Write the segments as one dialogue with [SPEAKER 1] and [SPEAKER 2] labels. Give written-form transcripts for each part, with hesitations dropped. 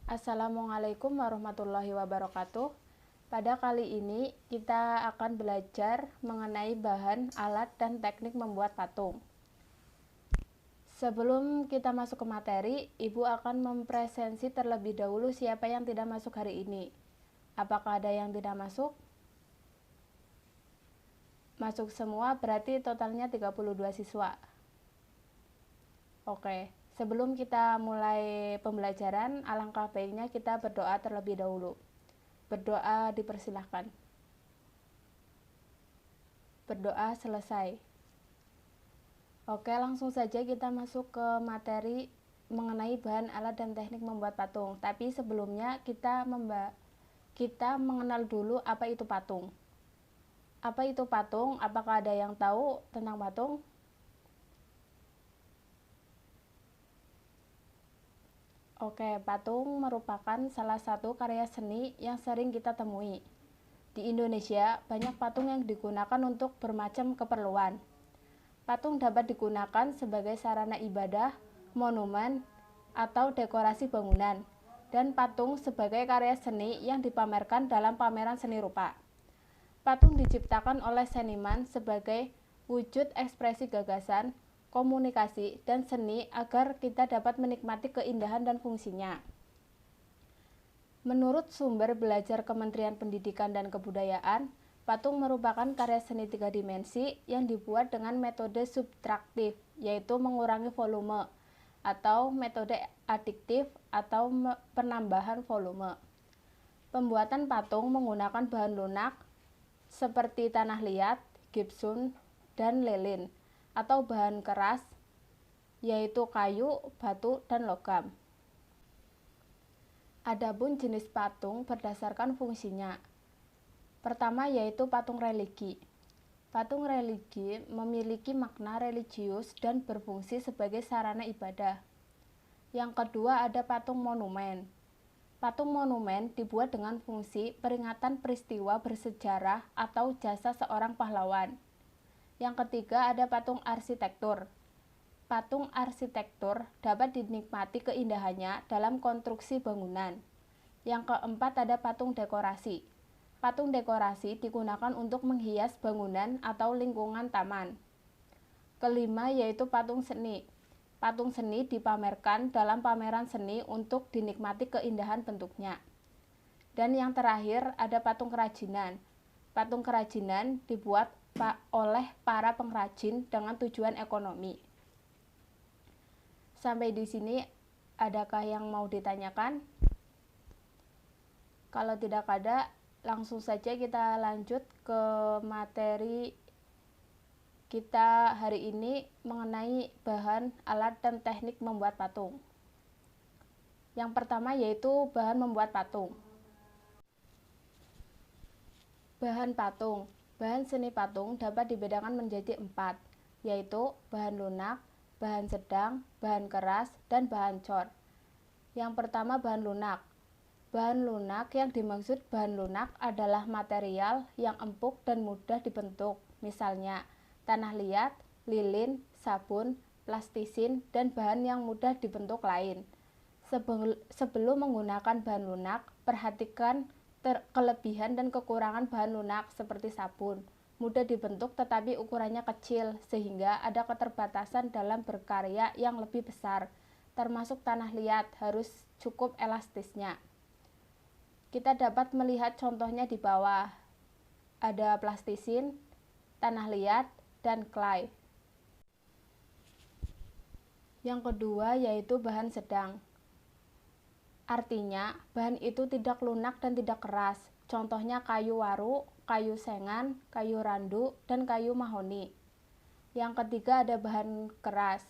[SPEAKER 1] Assalamualaikum warahmatullahi wabarakatuh. Pada kali ini kita akan belajar mengenai bahan, alat, dan teknik membuat patung. Sebelum kita masuk ke materi, Ibu akan mempresentasi terlebih dahulu siapa yang tidak masuk hari ini. Apakah ada yang tidak masuk? Masuk semua, berarti totalnya 32 siswa. Oke, sebelum kita mulai pembelajaran, alangkah baiknya kita berdoa terlebih dahulu. Berdoa dipersilahkan. Berdoa selesai. Oke, langsung saja kita masuk ke materi mengenai bahan, alat, dan teknik membuat patung. Tapi sebelumnya kita mengenal dulu apa itu patung. Apa itu patung? Apakah ada yang tahu tentang patung? Oke, patung merupakan salah satu karya seni yang sering kita temui. Di Indonesia, banyak patung yang digunakan untuk bermacam keperluan. Patung dapat digunakan sebagai sarana ibadah, monumen, atau dekorasi bangunan, dan patung sebagai karya seni yang dipamerkan dalam pameran seni rupa. Patung diciptakan oleh seniman sebagai wujud ekspresi gagasan, komunikasi, dan seni agar kita dapat menikmati keindahan dan fungsinya. Menurut sumber belajar Kementerian Pendidikan dan Kebudayaan, patung merupakan karya seni 3 dimensi yang dibuat dengan metode subtraktif, yaitu mengurangi volume, atau metode adiktif atau penambahan volume. Pembuatan patung menggunakan bahan lunak seperti tanah liat, gypsum, dan lilin, atau bahan keras yaitu kayu, batu, dan logam. Adapun jenis patung berdasarkan fungsinya. Pertama yaitu patung religi. Patung religi memiliki makna religius dan berfungsi sebagai sarana ibadah. Yang kedua ada patung monumen. Patung monumen dibuat dengan fungsi peringatan peristiwa bersejarah atau jasa seorang pahlawan. Yang ketiga ada patung arsitektur. Patung arsitektur dapat dinikmati keindahannya dalam konstruksi bangunan. Yang keempat ada patung dekorasi. Patung dekorasi digunakan untuk menghias bangunan atau lingkungan taman. Kelima yaitu patung seni. Patung seni dipamerkan dalam pameran seni untuk dinikmati keindahan bentuknya. Dan yang terakhir ada patung kerajinan. Patung kerajinan dibuat oleh para pengrajin dengan tujuan ekonomi. Sampai di sini, adakah yang mau ditanyakan? Kalau tidak ada, langsung saja kita lanjut ke materi kita hari ini mengenai bahan, alat, dan teknik membuat patung. Yang pertama yaitu bahan membuat patung. Bahan patung. Bahan seni patung dapat dibedakan menjadi 4, yaitu bahan lunak, bahan sedang, bahan keras, dan bahan cor. Yang pertama bahan lunak. Bahan lunak yang dimaksud bahan lunak adalah material yang empuk dan mudah dibentuk, misalnya tanah liat, lilin, sabun, plastisin, dan bahan yang mudah dibentuk lain. Sebelum menggunakan bahan lunak, perhatikan kelebihan dan kekurangan bahan lunak seperti sabun. Mudah dibentuk tetapi ukurannya kecil, sehingga ada keterbatasan dalam berkarya yang lebih besar. Termasuk tanah liat harus cukup elastisnya. Kita dapat melihat contohnya di bawah. Ada plastisin, tanah liat, dan clay. Yang kedua yaitu bahan sedang. Artinya, bahan itu tidak lunak dan tidak keras. Contohnya kayu waru, kayu sengan, kayu randu, dan kayu mahoni. Yang ketiga ada bahan keras.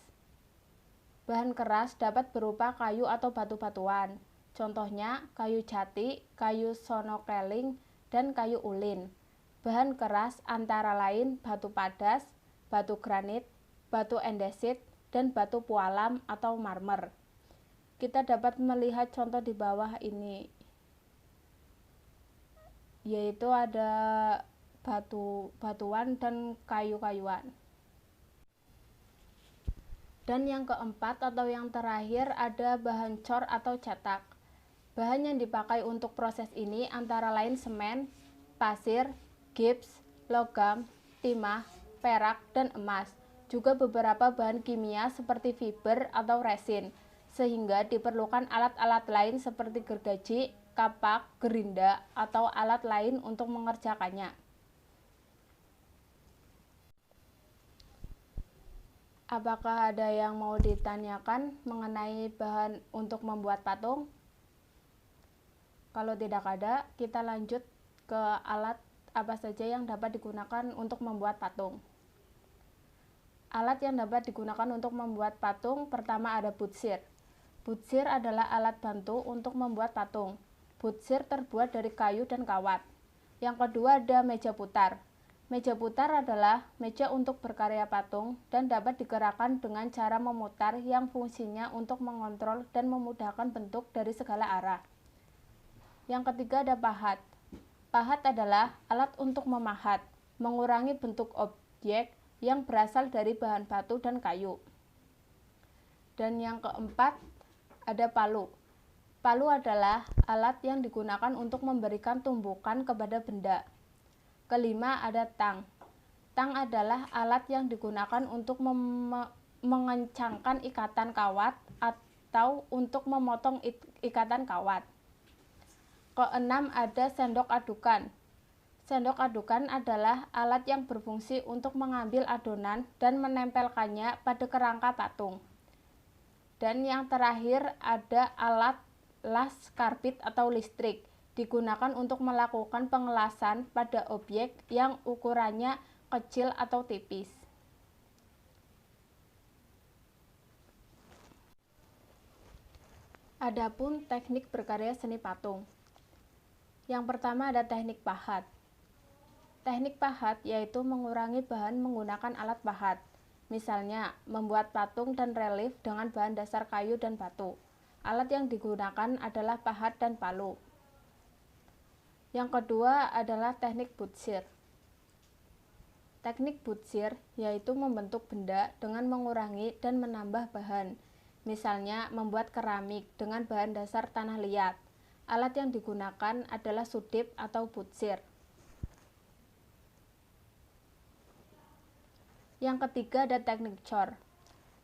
[SPEAKER 1] Bahan keras dapat berupa kayu atau batu-batuan. Contohnya kayu jati, kayu sonokeling, dan kayu ulin. Bahan keras antara lain batu padas, batu granit, batu endesit, dan batu pualam atau marmer. Kita dapat melihat contoh di bawah ini, yaitu ada batu-batuan dan kayu-kayuan. Dan yang keempat atau yang terakhir ada bahan cor atau cetak. Bahan yang dipakai untuk proses ini antara lain semen, pasir, gips, logam, timah, perak, dan emas. Juga beberapa bahan kimia seperti fiber atau resin, sehingga diperlukan alat-alat lain seperti gergaji, kapak, gerinda, atau alat lain untuk mengerjakannya. Apakah ada yang mau ditanyakan mengenai bahan untuk membuat patung? Kalau tidak ada, kita lanjut ke alat apa saja yang dapat digunakan untuk membuat patung. Alat yang dapat digunakan untuk membuat patung pertama ada butsir. Butsir adalah alat bantu untuk membuat patung. Butsir terbuat dari kayu dan kawat. Yang kedua ada meja putar. Meja putar adalah meja untuk berkarya patung dan dapat digerakkan dengan cara memutar yang fungsinya untuk mengontrol dan memudahkan bentuk dari segala arah. Yang ketiga ada pahat. Pahat adalah alat untuk memahat, mengurangi bentuk objek yang berasal dari bahan batu dan kayu. Dan yang keempat ada palu. Palu adalah alat yang digunakan untuk memberikan tumbukan kepada benda. Kelima ada tang. Tang adalah alat yang digunakan untuk mengencangkan ikatan kawat atau untuk memotong ikatan kawat. Keenam ada sendok adukan. Sendok adukan adalah alat yang berfungsi untuk mengambil adonan dan menempelkannya pada kerangka patung. Dan yang terakhir ada alat las karbit atau listrik, digunakan untuk melakukan pengelasan pada objek yang ukurannya kecil atau tipis. Adapun teknik berkarya seni patung. Yang pertama ada teknik pahat. Teknik pahat yaitu mengurangi bahan menggunakan alat pahat. Misalnya, membuat patung dan relief dengan bahan dasar kayu dan batu. Alat yang digunakan adalah pahat dan palu. Yang kedua adalah teknik butsir. Teknik butsir yaitu membentuk benda dengan mengurangi dan menambah bahan. Misalnya, membuat keramik dengan bahan dasar tanah liat. Alat yang digunakan adalah sudip atau butsir. Yang ketiga ada teknik cor.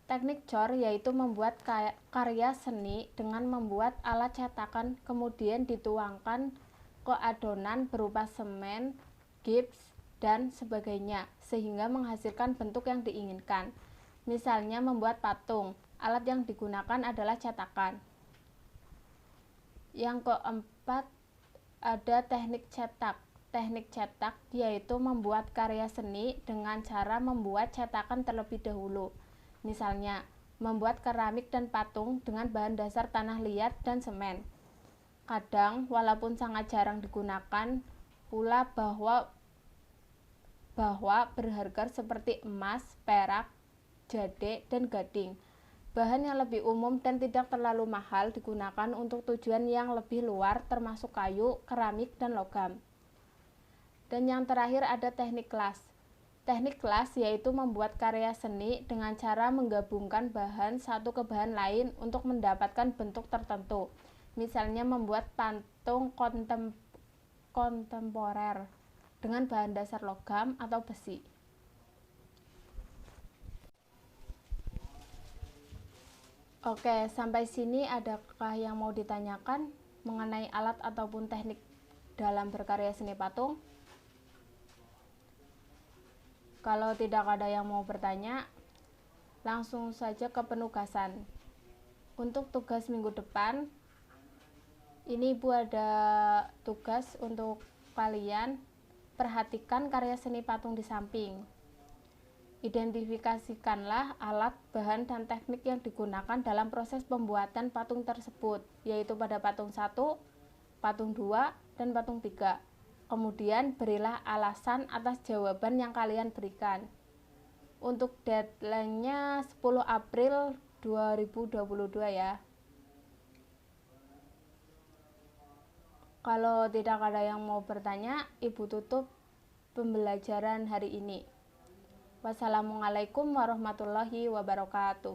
[SPEAKER 1] Teknik cor yaitu membuat karya seni dengan membuat alat cetakan kemudian dituangkan ke adonan berupa semen, gips, dan sebagainya sehingga menghasilkan bentuk yang diinginkan. Misalnya membuat patung, alat yang digunakan adalah cetakan. Yang keempat ada teknik cetak. Teknik cetak yaitu membuat karya seni dengan cara membuat cetakan terlebih dahulu. Misalnya, membuat keramik dan patung dengan bahan dasar tanah liat dan semen. Kadang, walaupun sangat jarang digunakan pula bahwa berharga seperti emas, perak, jade, dan gading. Bahan yang lebih umum dan tidak terlalu mahal digunakan untuk tujuan yang lebih luar termasuk kayu, keramik, dan logam. Dan yang terakhir ada teknik las. Teknik las yaitu membuat karya seni dengan cara menggabungkan bahan satu ke bahan lain untuk mendapatkan bentuk tertentu. Misalnya membuat patung kontemporer dengan bahan dasar logam atau besi. Oke, sampai sini adakah yang mau ditanyakan mengenai alat ataupun teknik dalam berkarya seni patung? Kalau tidak ada yang mau bertanya, langsung saja ke penugasan. Untuk tugas minggu depan, ini Ibu ada tugas untuk kalian, perhatikan karya seni patung di samping. Identifikasikanlah alat, bahan, dan teknik yang digunakan dalam proses pembuatan patung tersebut, yaitu pada patung 1, patung 2, dan patung 3. Kemudian berilah alasan atas jawaban yang kalian berikan. Untuk deadline-nya 10 April 2022 ya. Kalau tidak ada yang mau bertanya, Ibu tutup pembelajaran hari ini. Wassalamualaikum warahmatullahi wabarakatuh.